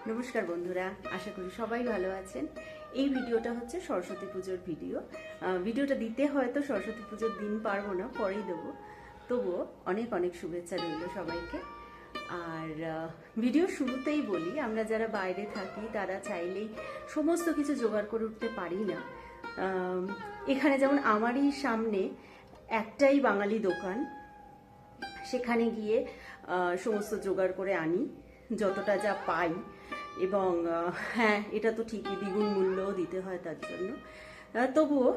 নমস্কার বন্ধুরা, আশা করি সবাই ভালো আছেন। এই ভিডিওটা হচ্ছে সরস্বতী পুজোর ভিডিওটা দিতে হয়তো সরস্বতী পুজোর দিন পারবো না, পরেই দেবো। তবুও অনেক অনেক শুভেচ্ছা রইল সবাইকে। আর ভিডিও শুরুতেই বলি, আমরা যারা বাইরে থাকি তারা চাইলেই সমস্ত কিছু জোগাড় করে উঠতে পারি না। এখানে যেমন আমারই সামনে একটাই বাঙালি দোকান, সেখানে গিয়ে সমস্ত জোগাড় করে আনি যতটা যা পাই। এবং হ্যাঁ, এটা তো ঠিকই, দ্বিগুণ মূল্যও দিতে হয় তার জন্য। তবুও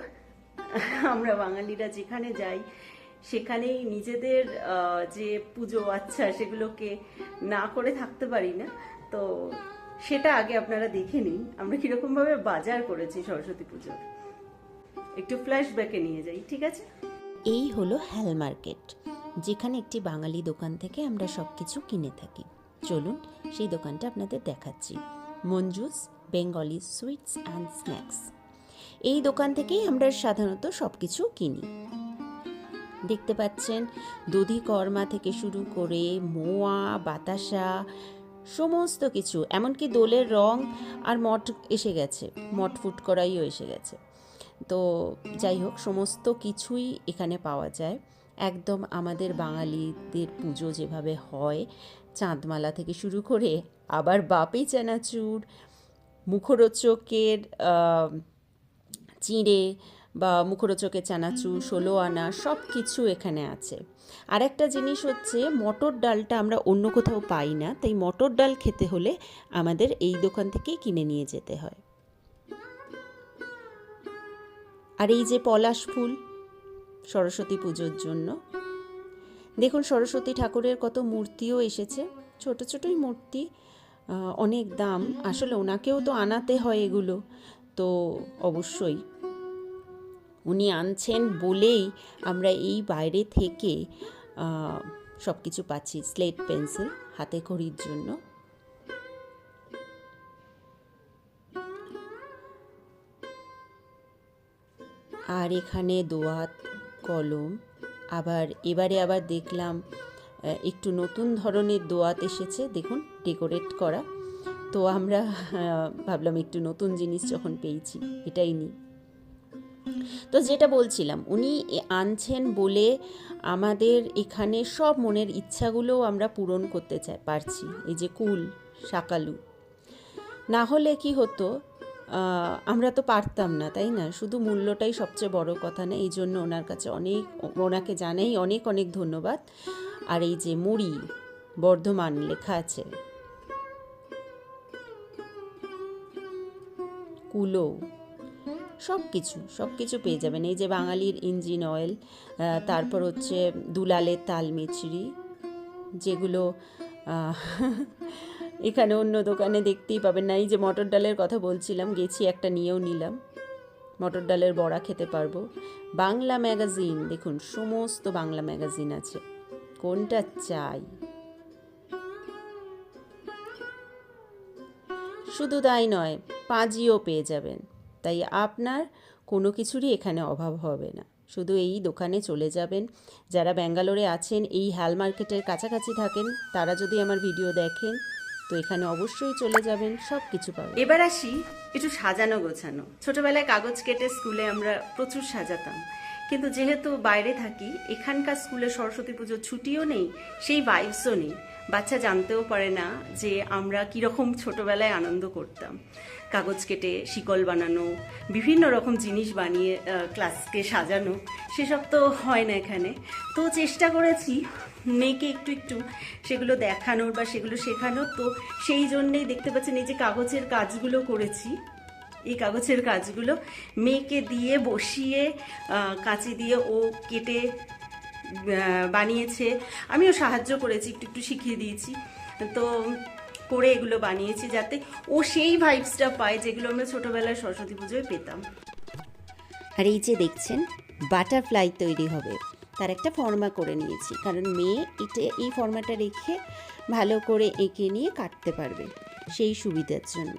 আমরা বাঙালিরা যেখানে যাই সেখানেই নিজেদের যে পুজো আচ্ছা সেগুলোকে না করে থাকতে পারি না। তো সেটা আগে আপনারা দেখে নিন আমরা কীরকমভাবে বাজার করেছি সরস্বতী পুজোর। একটু ফ্ল্যাশব্যাকে নিয়ে যাই, ঠিক আছে? এই হলো হ্যাল মার্কেট, যেখানে একটি বাঙালি দোকান থেকে আমরা সব কিছু কিনে থাকি। চলুন সেই দোকানটা আপনাদের দেখাচ্ছি। Manju's Bengali sweets and snacks, এই দোকান থেকেই আমরা সাধারণত সব কিছু কিনি। দেখতে পাচ্ছেন দধি কর্মা থেকে শুরু করে মোয়া, বাতাসা, সমস্ত কিছু, এমনকি দোলের রং আর মঠ এসে গেছে, মঠ ফুট করাইও এসে গেছে। তো যাই হোক, সমস্ত কিছুই এখানে পাওয়া যায়। একদম আমাদের বাঙালিদের পুজো যেভাবে হয়, চাঁদমালা থেকে শুরু করে আবার বাপি চানাচুর, মুখরোচকের চিঁড়ে বা মুখরোচকের চানাচুর, 16 আনা, সব কিছু এখানে আছে। আর একটা জিনিস হচ্ছে, মটর ডালটা আমরা অন্য কোথাও পাই না, তাই মটর ডাল খেতে হলে আমাদের এই দোকান থেকেই কিনে নিয়ে যেতে হয়। আর এই যে পলাশ ফুল সরস্বতী পুজোর জন্য, দেখুন সরস্বতী ঠাকুরের কত মূর্তিও এসেছে, ছোট ছোটই মূর্তি, অনেক দাম। আসলে ওনাকেও তো আনাতে হয় এগুলো, তো অবশ্যই উনি আনছেন বলেই আমরা এই বাইরে থেকে সব কিছু পাচ্ছি। স্লেট পেন্সিল হাতে খড়ির জন্য। আর এখানে দোয়াত, কলম, এবারে আবার দেখলাম একটু নতুন ধরনের দোয়াত এসেছে, দেখুন ডেকোরেট করা। তো আমরা ভাবলাম একটু নতুন জিনিস যখন পেয়েছি এটাই নিই। তো যেটা বলছিলাম, উনি আনছেন বলে আমাদের এখানে সব মনের ইচ্ছাগুলোও আমরা পূরণ করতে পারছি। এই যে কুল, শাকালু, না হলে কি হতো, আমরা তো পারতাম না, তাই না? শুধু মূল্যটাই সবচেয়ে বড় কথা না, এই জন্য ওনার কাছে ওনাকে জানাই অনেক অনেক ধন্যবাদ। আর এই যে মুড়ি বর্ধমান লেখা আছে, কুলো, সব কিছু পেয়ে যাবেন। এই যে বাঙালির ইঞ্জিন অয়েল, তারপর হচ্ছে দুলালের তাল মিছরি, যেগুলো এখানে অন্য দোকানে দেখতেই পাবেন না। এই যে মটর ডালের কথা বলছিলাম, গেছি একটা নিয়েও নিলাম, মটর ডালের বড়া খেতে পারবো। বাংলা ম্যাগাজিন, দেখুন সমস্ত বাংলা ম্যাগাজিন আছে, কোনটা চাই। শুধু তাই নয়, পাঁজিও পেয়ে যাবেন, তাই আপনার কোনো কিছুরই এখানে অভাব হবে না। শুধু এই দোকানে চলে যাবেন। যারা ব্যাঙ্গালোরে আছেন, এই হ্যাল মার্কেটের কাছাকাছি থাকেন, তারা যদি আমার ভিডিও দেখেন তো এখানে অবশ্যই চলে যাবেন, সব কিছু পাবেন। এবার আসি একটু সাজানো গোছানো। ছোটবেলায় কাগজ কেটে স্কুলে আমরা প্রচুর সাজাতাম, কিন্তু যেহেতু বাইরে থাকি, এখানকার স্কুলে সরস্বতী পুজোর ছুটিও নেই, সেই ভাইবসও নেই। বাচ্চা জানতেও পারে না যে আমরা কীরকম ছোটবেলায় আনন্দ করতাম। কাগজ কেটে শিকল বানানো, বিভিন্ন রকম জিনিস বানিয়ে ক্লাসকে সাজানো, সেসব তো হয় না এখানে। তো চেষ্টা করেছি মেয়েকে একটু একটু সেগুলো দেখানোর বা সেগুলো শেখানোর। তো সেই জন্যেই দেখতে পাচ্ছেন এই যে কাগজের কাজগুলো করেছি, এই কাগজের কাজগুলো মেয়েকে দিয়ে বসিয়ে কাঁচি দিয়ে ও কেটে বানিয়েছে। আমিও সাহায্য করেছি, একটু একটু শিখিয়ে দিয়েছি। তো করে এগুলো বানিয়েছি যাতে ও সেই ভাইবসটা পায় যেগুলো আমরা ছোটোবেলায় সরস্বতী পুজোয় পেতাম। আর এই যে দেখছেন বাটারফ্লাই তৈরি হবে, তার একটা ফর্মা করে নিয়েছি, কারণ মেয়ে এই ফর্মাটা রেখে ভালো করে এঁকে নিয়ে কাটতে পারবে, সেই সুবিধার জন্য।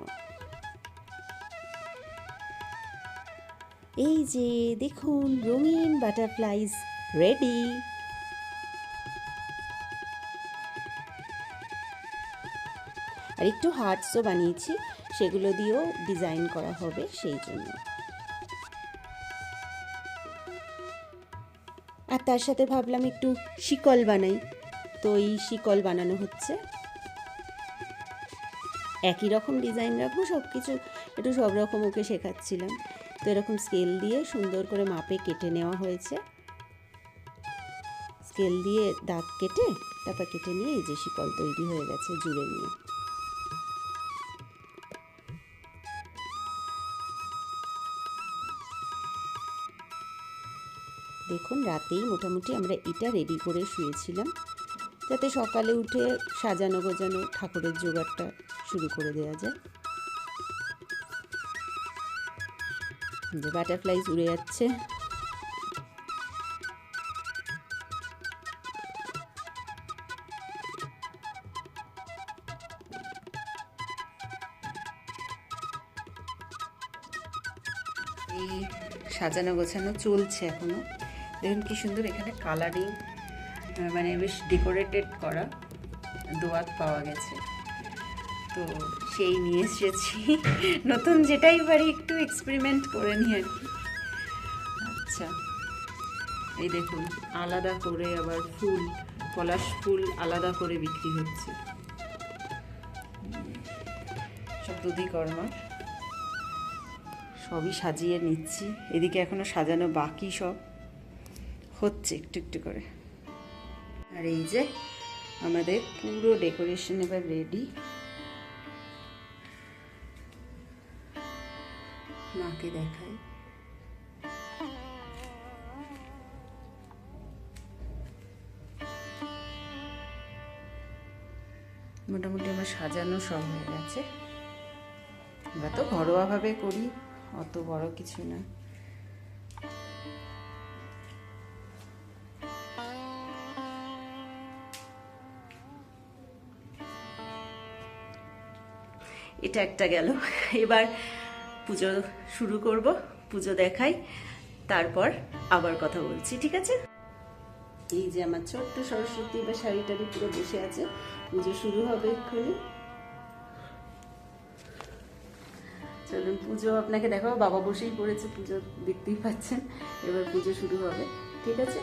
এই যে দেখুন রঙিন বাটারফ্লাইজ রেডি। আর একটু হার্টসও বানিয়েছি, সেগুলো দিয়েও ডিজাইন করা হবে সেই জন্য। আর তার সাথে ভাবলাম একটু শিকল বানাই, তো এই শিকল বানানো হচ্ছে। একই রকম ডিজাইন রাখবো, সব কিছু একটু সব রকম ওকে শেখাচ্ছিলাম। তো এরকম স্কেল দিয়ে সুন্দর করে মাপে কেটে নেওয়া হয়েছে। স্কেল দিয়ে দাগ কেটে তারপর কেটে নিয়ে এই যে শিকল তৈরি হয়ে গেছে জুড়ে নিয়ে। দেখুন রাতেই মোটামুটি আমরা এটা রেডি করে শুয়েছিলাম, যাতে সকালে উঠে সাজানো গোজানো ঠাকুরের জোগাড়টা শুরু করে দেওয়া যায়। যে বাটারফ্লাইজ উড়ে যাচ্ছে। এই সাজানো গোছানো চলছে এখনো। দেখুন কি সুন্দর এখানে কালারিং, মানে বেশ ডেকোরেটেড করা দোয়াত পাওয়া গেছে, তো সেই নিয়ে এসেছি। নতুন যেটাই পারি একটু এক্সপেরিমেন্ট করে নিই আর কি। আচ্ছা, এই দেখুন আলাদা করে আবার ফুল, পলাশ ফুল আলাদা করে বিক্রি হচ্ছে, সব দধিকর্মার। সবই সাজিয়ে নিচ্ছি, এদিকে এখনো সাজানো বাকি, সব হচ্ছে একটু একটু করে। আর এই যে আমাদের পুরো ডেকোরেশন এবার রেডি। মাকে দেখাই, মোটামুটি আমার সাজানো সব হয়ে গেছে। আমরা তো ঘরোয়াভাবে করি, অত বড় কিছু না। এটা একটা গেল, এবার পুজো শুরু করব, পুজো দেখাই, তারপর আবার কথা বলছি, ঠিক আছে? এই যে আমার ছোট্ট সরস্বতী বা শাড়ি টাড়ি পুরো বসে আছে, পুজো শুরু হবে এক্ষুনি। চলুন পুজো আপনাকে দেখাবো, বাবা বসেই পড়েছে, পুজো দেখতেই পাচ্ছেন। এবার পুজো শুরু হবে, ঠিক আছে?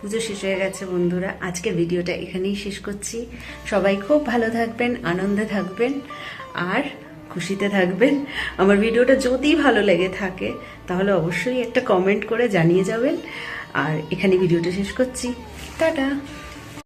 পুজো শেষ হয়ে গেছে বন্ধুরা, আজকের ভিডিওটা এখানেই শেষ করছি। সবাই খুব ভালো থাকবেন, আনন্দে থাকবেন আর খুশিতে থাকবেন। আমার ভিডিওটা যদি ভালো লেগে থাকে তাহলে অবশ্যই একটা কমেন্ট করে জানিয়ে যাবেন। আর এখানে ভিডিওটা শেষ করছি, টাটা।